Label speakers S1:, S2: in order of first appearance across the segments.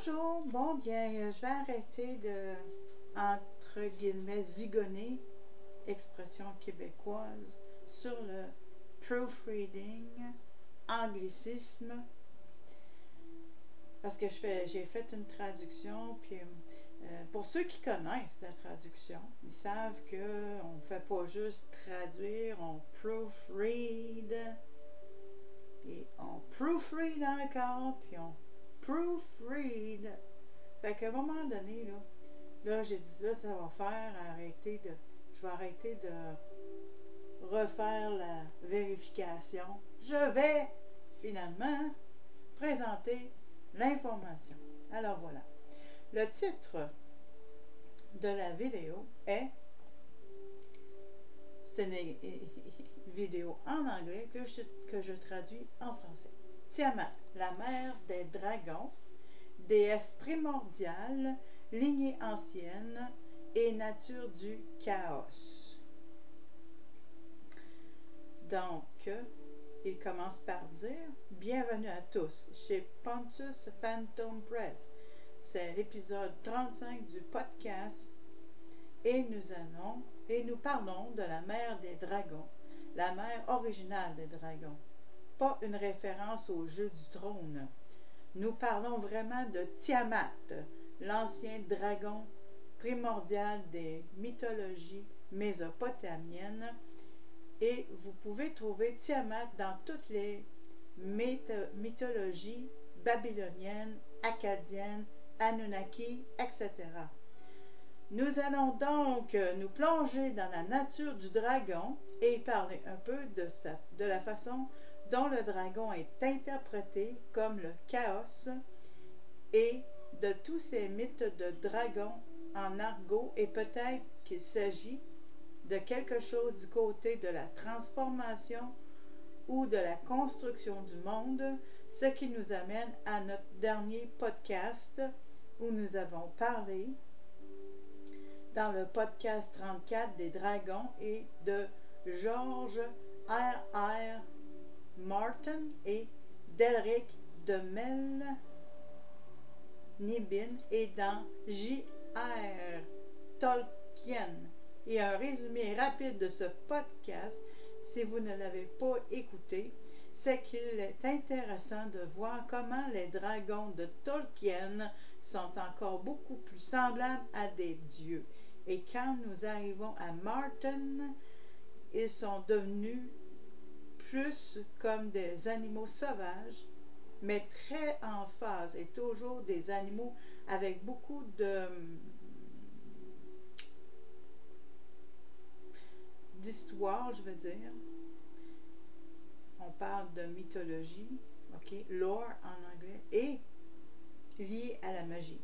S1: Bonjour, bon bien, je vais arrêter de, entre guillemets, zigonner, expression québécoise, sur le proofreading, anglicisme, parce que j'ai fait une traduction, puis pour ceux qui connaissent la traduction, ils savent qu'on ne fait pas juste traduire, on proofread, et on proofread encore, puis on proofread. Fait qu'à un moment donné, là j'ai dit, là, ça va faire je vais arrêter de refaire la vérification. Je vais finalement présenter l'information. Alors voilà. Le titre de la vidéo est, c'est une vidéo en anglais que je traduis en français. Tiamat, la mère des dragons, déesse primordiale, lignée ancienne et nature du chaos. Donc, il commence par dire « Bienvenue à tous chez Pontus Phantom Press ». C'est l'épisode 35 du podcast et nous parlons de la mère des dragons, la mère originale des dragons, pas une référence au jeu du trône. Nous parlons vraiment de Tiamat, l'ancien dragon primordial des mythologies mésopotamiennes, et vous pouvez trouver Tiamat dans toutes les mythologies babyloniennes, akkadiennes, Anunnaki, etc. Nous allons donc nous plonger dans la nature du dragon et parler un peu de la façon dont le dragon est interprété comme le chaos et de tous ces mythes de dragons en argot, et peut-être qu'il s'agit de quelque chose du côté de la transformation ou de la construction du monde, ce qui nous amène à notre dernier podcast où nous avons parlé dans le podcast 34 des dragons et de George R.R. Martin et d'Elric de Melnibone et dans J.R. Tolkien. Et un résumé rapide de ce podcast, si vous ne l'avez pas écouté, c'est qu'il est intéressant de voir comment les dragons de Tolkien sont encore beaucoup plus semblables à des dieux. Et quand nous arrivons à Martin, ils sont devenus plus comme des animaux sauvages, mais très en phase, et toujours des animaux avec beaucoup d'histoire, je veux dire. On parle de mythologie, ok, lore en anglais, et lié à la magie.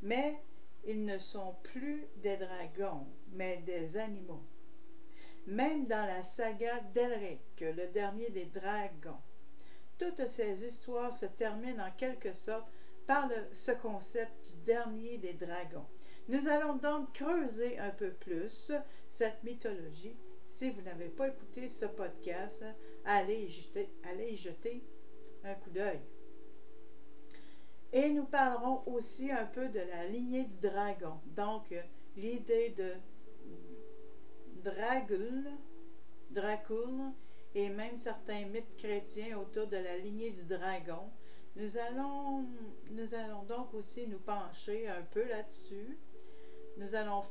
S1: Mais ils ne sont plus des dragons, mais des animaux. Même dans la saga d'Elric, le dernier des dragons, toutes ces histoires se terminent en quelque sorte par ce concept du dernier des dragons. Nous allons donc creuser un peu plus cette mythologie. Si vous n'avez pas écouté ce podcast, allez y jeter un coup d'œil. Et nous parlerons aussi un peu de la lignée du dragon. Donc, l'idée de Dracul et même certains mythes chrétiens autour de la lignée du dragon. Nous allons donc aussi nous pencher un peu là-dessus. Nous allons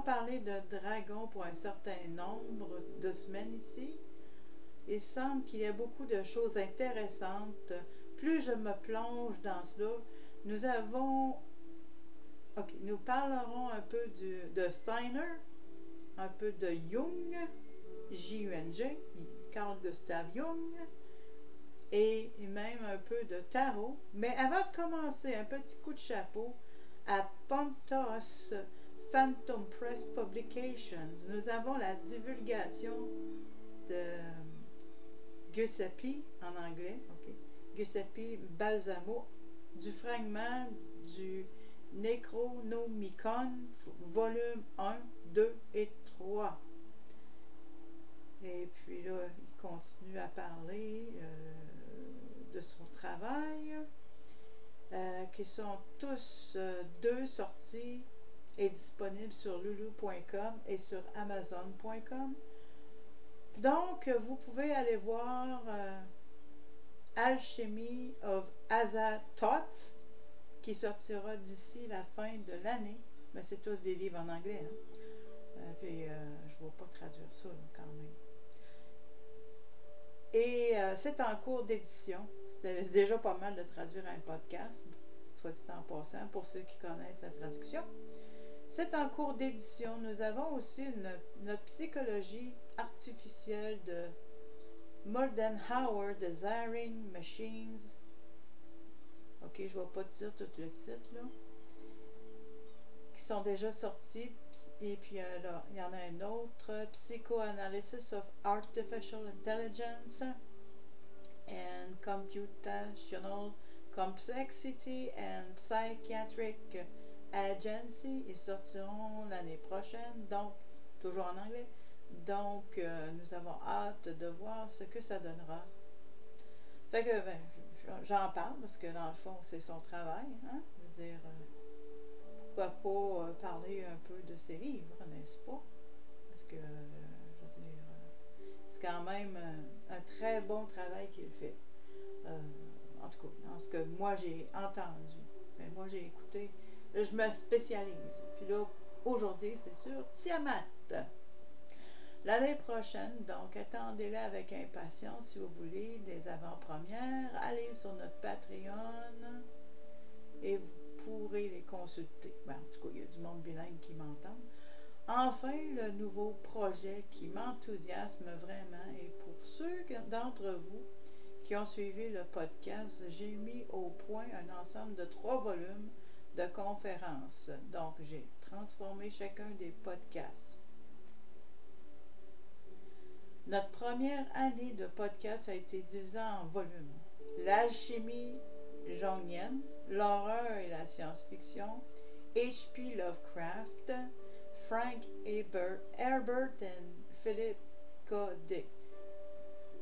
S1: parler de dragons pour un certain nombre de semaines ici. Il semble qu'il y a beaucoup de choses intéressantes. Plus je me plonge dans cela, nous parlerons un peu de Steiner, un peu de Jung, J-U-N-G, Carl Gustav Jung, et même un peu de tarot. Mais avant de commencer, un petit coup de chapeau à Pontus Phantom Press Publications. Nous avons la divulgation de Giuseppe en anglais, Giuseppe Balsamo, du fragment du Necronomicon, volume 1, 2 et 3. Et puis là, il continue à parler de son travail, qui sont tous deux sortis et disponibles sur lulu.com et sur amazon.com. Donc, vous pouvez aller voir Alchemy of Azathoth, qui sortira d'ici la fin de l'année. Mais c'est tous des livres en anglais, hein? Puis, je ne vais pas traduire ça, là, quand même. Et c'est en cours d'édition. C'était déjà pas mal de traduire un podcast, soit dit en passant, pour ceux qui connaissent la traduction. C'est en cours d'édition. Nous avons aussi notre psychologie artificielle de Moldenhauer, Desiring Machines. Ok, je ne vais pas te dire tout le titre, là. Qui sont déjà sortis. Et puis là, il y en a un autre, Psychoanalysis of Artificial Intelligence and Computational Complexity and Psychiatric Agency. Ils sortiront l'année prochaine, donc toujours en anglais. Donc, nous avons hâte de voir ce que ça donnera. Fait que, ben, j'en parle parce que dans le fond, c'est son travail, hein? Je veux dire, pourquoi pas parler un peu de ses livres, n'est-ce pas? Parce que, je veux dire, c'est quand même un très bon travail qu'il fait. En tout cas, dans ce que moi j'ai entendu. Mais moi j'ai écouté, je me spécialise. Puis là, aujourd'hui, c'est sur Tiamat. L'année prochaine, donc attendez-la avec impatience si vous voulez des avant-premières. Allez sur notre Patreon et vous pourrez les consulter. Ben, en tout cas, il y a du monde bilingue qui m'entend. Enfin, le nouveau projet qui m'enthousiasme vraiment, et pour ceux d'entre vous qui ont suivi le podcast, j'ai mis au point un ensemble de 3 volumes de conférences. Donc, j'ai transformé chacun des podcasts. Notre première année de podcast a été divisée en volumes. L'alchimie jungienne, l'horreur et la science-fiction, H.P. Lovecraft, Frank Herbert et Philip K. Dick.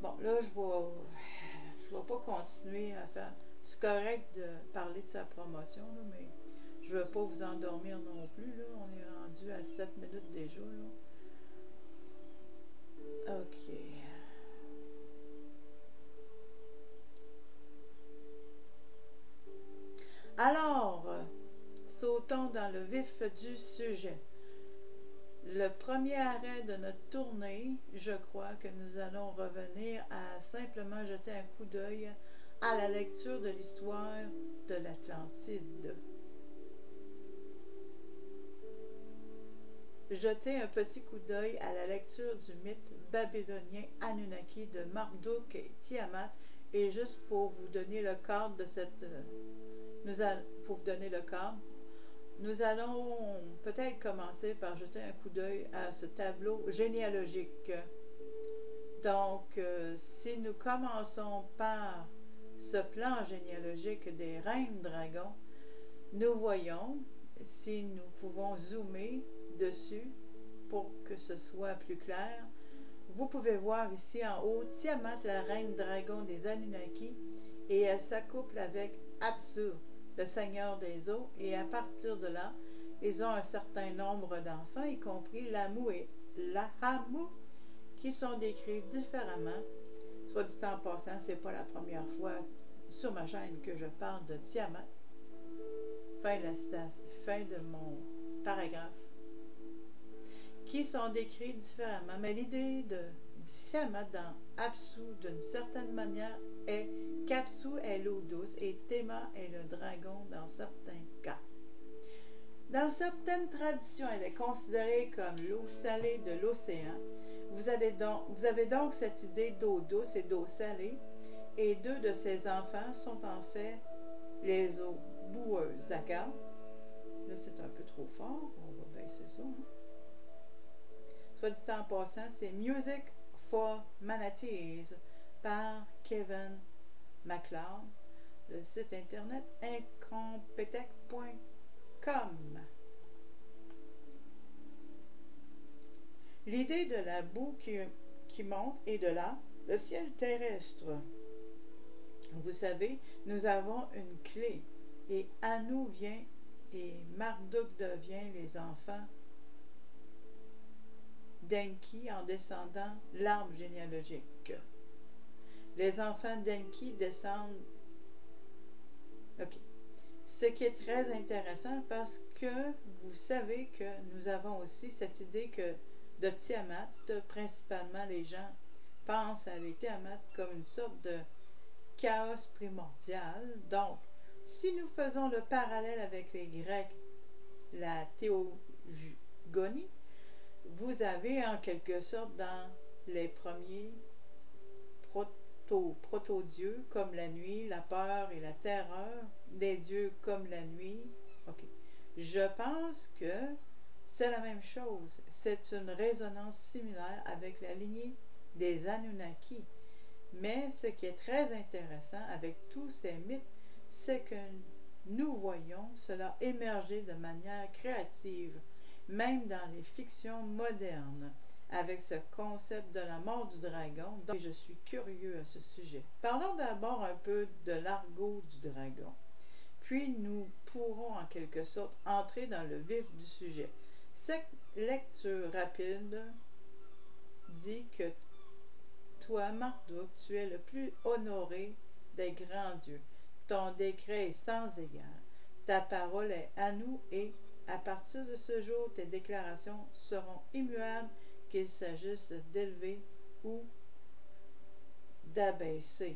S1: Bon, là, je vais pas continuer à faire... C'est correct de parler de sa promotion, là, mais je ne veux pas vous endormir non plus. Là. On est rendu à 7 minutes déjà. Là. OK. Alors, sautons dans le vif du sujet. Le premier arrêt de notre tournée, je crois que nous allons revenir à simplement jeter un coup d'œil à la lecture de l'histoire de l'Atlantide. Jeter un petit coup d'œil à la lecture du mythe babylonien Anunnaki de Marduk et Tiamat, et juste pour vous donner le cadre de cette... pour vous donner le cadre, nous allons peut-être commencer par jeter un coup d'œil à ce tableau généalogique. Donc, si nous commençons par ce plan généalogique des reines dragons, nous voyons, si nous pouvons zoomer dessus pour que ce soit plus clair, vous pouvez voir ici en haut Tiamat, la reine dragon des Anunnaki, et elle s'accouple avec Apsu, le seigneur des eaux, et à partir de là, ils ont un certain nombre d'enfants, y compris l'Amu et l'Ahamu, qui sont décrits différemment. Soit dit en passant, c'est pas la première fois sur ma chaîne que je parle de Tiamat. Fin de la citation, fin de mon paragraphe. Qui sont décrits différemment. Mais l'idée de Tiamat dans Apsu, d'une certaine manière, est qu'Apsu est l'eau douce et Tema est le dragon dans certains cas. Dans certaines traditions, elle est considérée comme l'eau salée de l'océan. Vous avez donc cette idée d'eau douce et d'eau salée, et 2 de ses enfants sont en fait les eaux boueuses, d'accord? Là, c'est un peu trop fort, on va baisser ça. Hein? Soit dit en passant, c'est Music for Manatees par Kevin MacLeod, le site internet incompetech.com. L'idée de la boue qui monte et de là, le ciel terrestre. Vous savez, nous avons une clé et Anu vient et Marduk devient les enfants d'Enki en descendant l'arbre généalogique. Les enfants d'Enki descendent... Ok. Ce qui est très intéressant parce que vous savez que nous avons aussi cette idée que de Tiamat, principalement les gens pensent à les Tiamat comme une sorte de chaos primordial. Donc, si nous faisons le parallèle avec les Grecs, la théogonie, vous avez en quelque sorte dans les premiers proto-dieux comme la nuit, la peur et la terreur, des dieux comme la nuit. Ok. Je pense que c'est la même chose. C'est une résonance similaire avec la lignée des Anunnaki. Mais ce qui est très intéressant avec tous ces mythes, c'est que nous voyons cela émerger de manière créative, même dans les fictions modernes, avec ce concept de la mort du dragon. Donc, je suis curieux à ce sujet. Parlons d'abord un peu de l'argot du dragon. Puis nous pourrons en quelque sorte entrer dans le vif du sujet. Cette lecture rapide dit que toi, Marduk, tu es le plus honoré des grands dieux. Ton décret est sans égard. Ta parole est à nous et, à partir de ce jour, tes déclarations seront immuables, qu'il s'agisse d'élever ou d'abaisser.